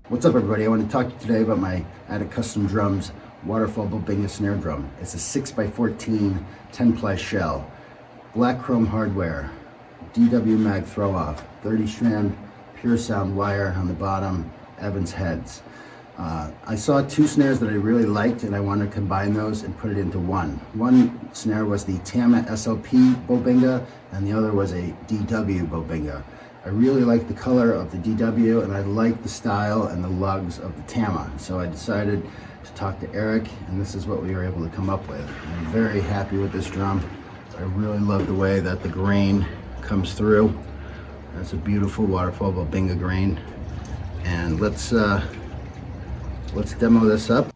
What's up, everybody? I want to talk to you today about my added custom drums Waterfall Bubinga Snare drum. It's a 6x14 10-ply shell, black chrome hardware, DW mag throw off, 30 strand Puresound wire on the bottom, Evans heads. I saw two snares that I really liked and I wanted to combine those and put it into one. One snare was the Tama SLP Bubinga and the other was a DW Bubinga. I really like the color of the DW and I like the style and the lugs of the Tama. So I decided to talk to Eric and this is what we were able to come up with. I'm very happy with this drum. I really love the way that the grain comes through. That's a beautiful Waterfall Bubinga grain. And let's demo this up